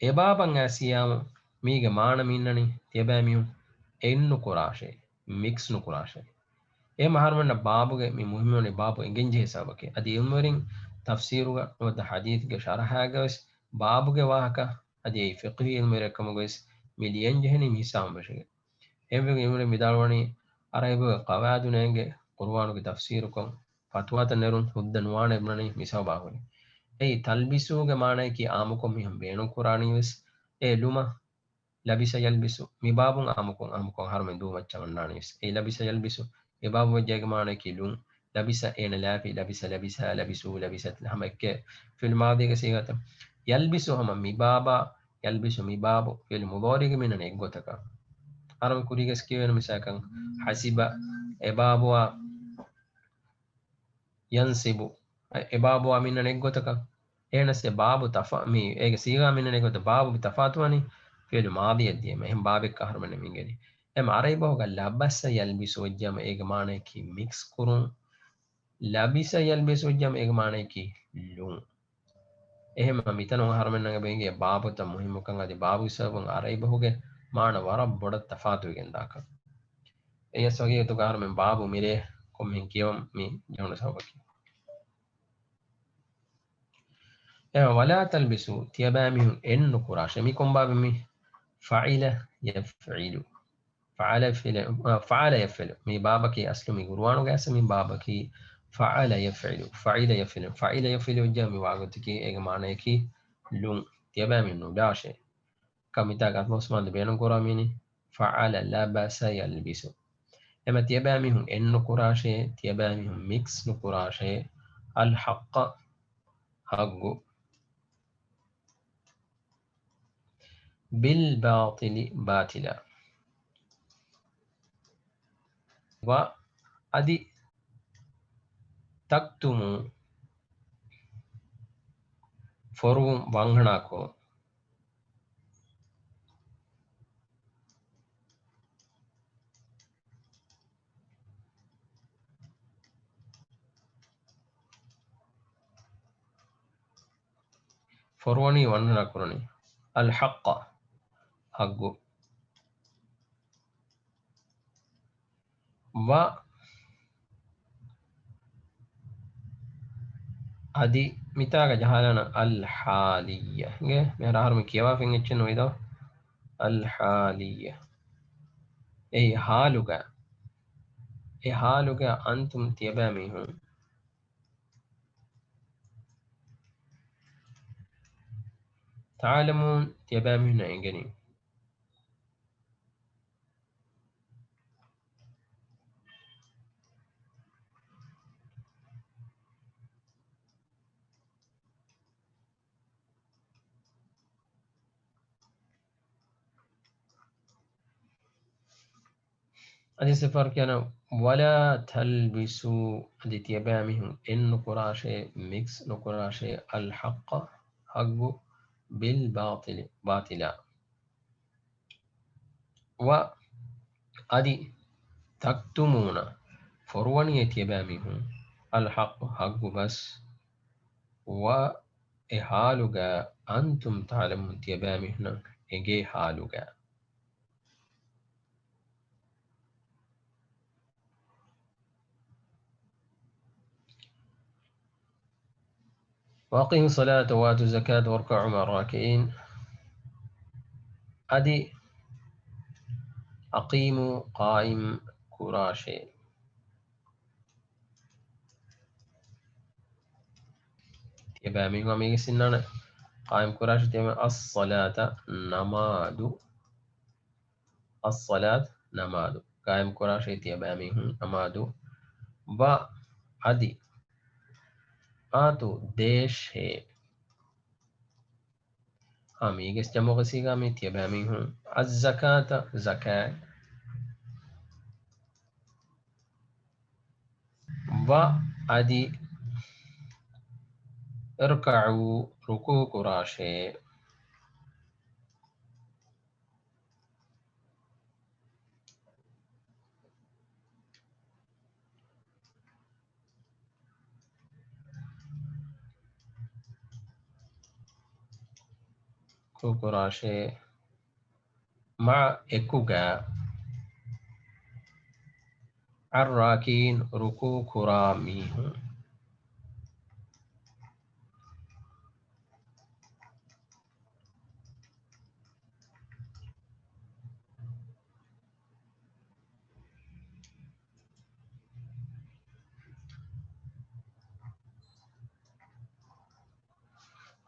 إبابا سيام ميغ مانا مينني تيباميو إنو كراشي ميكس نو كراشي إيه مهارمنا بابوغي مي مهموني بابو إنجنجي حسابكي أدي يمورين تفسيروغا ود حديث شرحاغوس بابوغي واهكا أدي فقهي المركموغوس مليون جهني ميسام بشي إيه يموري مدالواني أرايبو قواعد نينجي قرآنوغي تفسيركم فتوات نيرون هدن وانا ابنني ميساو باهوني أي تلبسوغ معنى كي آمكم هم بينو قرآني وس أي لما لبس يلبسو مبابون آمكم هرمن دو مچمناني وس أي لبس يلبسو مباب وجهك معنى كي لون لبس أين لافي لبسها لبسو لبست هم اكي في الماضي كسيغة يلبسو هم مبابا يلبسو مبابو في المضارع من نيغوتك هرمن كوريغس كيوين مساكن حسب إبابوا ينسب إبابوا من نيغوتك එනස් බාබු තෆා මේ ඒක සීගා මින්නේකට බාබු තෆාතුවනි ෆිල් මාදි යදී මෙහෙම බාබෙක් අහරමනේ මින්ගෙනි එම අරයි බහුග ලබස යල්බිසු වජ්ජම ඒක මානේ කි මික්ස් කුරුන් ලබිස යල්බිසු වජ්ජම ඒක මානේ කි ලුන් එහෙම මිතන අහරමෙන් නංග බෙන්ගේ බාබු ත මුහිමුකන් අදි බාබු සබන් අරයි බහුගේ මාන වර බොඩ තෆාතුවෙන් දාක එයස් වගේ තු අහරමෙන් බාබු මිරේ කොම්ෙන් කියවම් මේ ජොන සබකි ولا تلبسوا تيبامهم إن كراش ميكم باب مي فعل يفعل فعل يفعل مي بابك أسلو مي قروانو قاس مي بابك فعل يفعل جامي واغتكي إغمانة كي لون تيبامي نداشي كميتا قد مصمان بينو قراميني فعل لبس يلبس إما تيبامهم إن كراش تيبامهم ميكس نكراش الحق حق بالباطل باطلا وأدي تكتموا فروم وانغناكو فروني وانغناكوني الحق حق و أدي متاga jahalana الحالية nge mehra harmi kiyawa fen echchen oido الحالية ei haluga antum tiyabamihun تعلمون تيبامهن engeni أدي سفر كان ولا تلبسوا أدي تيبامهم إن نقراشي ميكس نقراشي الحق حق بالباطل باطلا وأدي تكتمون فروني تيباميهم الحق حق بس وإحالوغا أنتم تعلمون تيباميهم إيجي حالوغا وأقيموا الصلاة وآتوا الزكاة واركعوا مع الراكعين أدي أقيموا قائم كراشي تيبامي وميغي سنانا قائم كراشي تيبامي الصلاة نماد الصلاة نماد قائم كراشي تيبامي نماد با أدي آتو ديش هي ميغي جمو غسيغا مي تيبامي الزكاة زكاة با أدي اركعوا ركوع كراشي كوكوراشي مع إكوغا الراكين ركوع كراميهم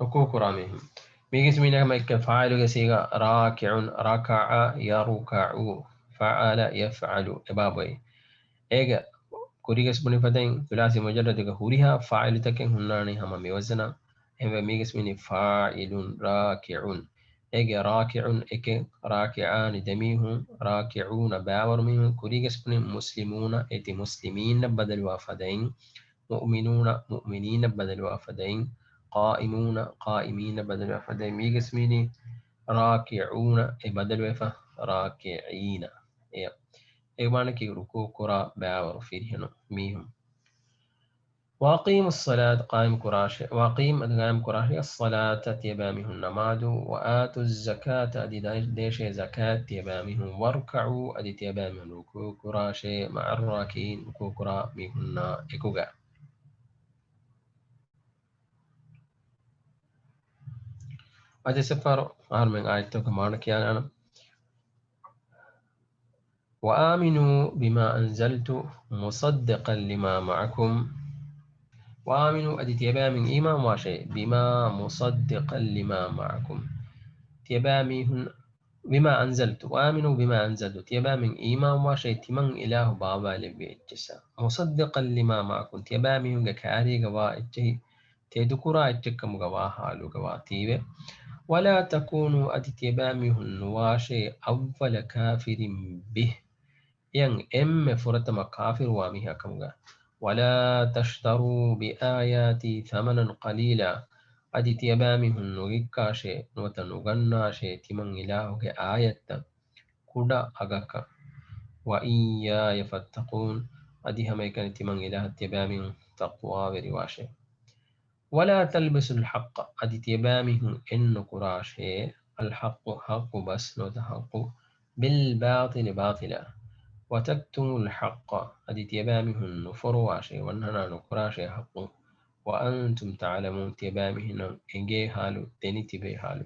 ركوع كراميهم ميجي سمينا ما فاعل سيغا راكع ركع يركع فعل يفعل إبابي إيجا كوريغا سبني فتين ثلاثي مجرد هوريها فاعل تكن هناني هما ميوزنا هم ميجي سميني فاعل راكع إيجا راكع إك راكعان دميهم راكعون باور منهم كوريغا سبني مسلمون إتي مسلمين بدل وافدين مؤمنون مؤمنين بدل وافدين قائمون قائمين بدل وافدين ميجي سميني راكعون بدل وفا راكعين إيه إيوانا كي ركوع كرا باور فيهن ميهم وأقيم الصلاة قائم كراش وأقيم قائم كراش الصلاة تيبامهم نماد وآتوا الزكاة أدي ديش زكاة تيبامهم واركعوا أدي تيبامهم ركوع كراش مع الراكين ركوع كرا ميهن إكوغا أدي سفر من آية كمان كيان أنا وآمنوا بما أنزلت مصدقا لما معكم وآمنوا أدي تيبا من إيمان واشي بما مصدقا لما معكم تيبامي هن بما أنزلت وآمنوا بما أنزلت تيبا من إيمان واشي تمن إله بابا لبيتشسا مصدقا لما معكم تيبامي هن كاري غوا إجهي تيدكرا إجكم غوا حالو غوا تيبه ولا تكونوا أدي تيبامي هن واشي أول كافر به ين إم فرتما كافر واميها كمغا ولا تشتروا بآياتي ثمنا قليلا أدي تيبامي هن نغيكاشي نوتنغناشي تمن إلهك آية كودا أغاكا وإياي فاتقون أدي هميكا تمن إله تيبامي تقوى ورواشي ولا تلبسوا الحق أدي تيبامي هن إن كراشي الحق حق بس نوتحق بالباطل باطلا وتكتموا الحق أدي تيبامه النفر واشي وانهنا نكراشي حق وأنتم تعلمون تيبامه إنجي حالو تني تبي حالو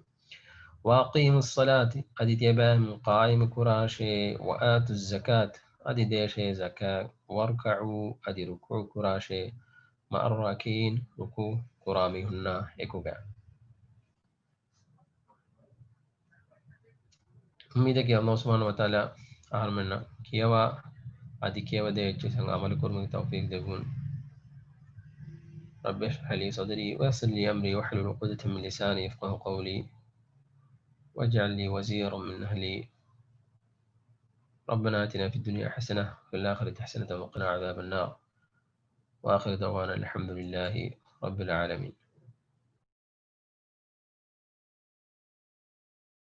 وأقيموا الصلاة أدي تيبام قائم كراشي وآتوا الزكاة أدي ديشي زكاة واركعوا أدي ركوع كراشي مع الراكين ركوع كرامهن إكوغا أميدك يا الله سبحانه وتعالى أهل كيوا أدي كيوا دي جسن عمل كرم توفيق دهون رب اشرح لي صدري ويسر لي أمري واحلل عقدة من لساني يفقه قولي واجعل لي وزيرا من أهلي ربنا آتنا في الدنيا حسنة وفي الآخرة حسنة وقنا عذاب النار وآخر دعوانا الحمد لله رب العالمين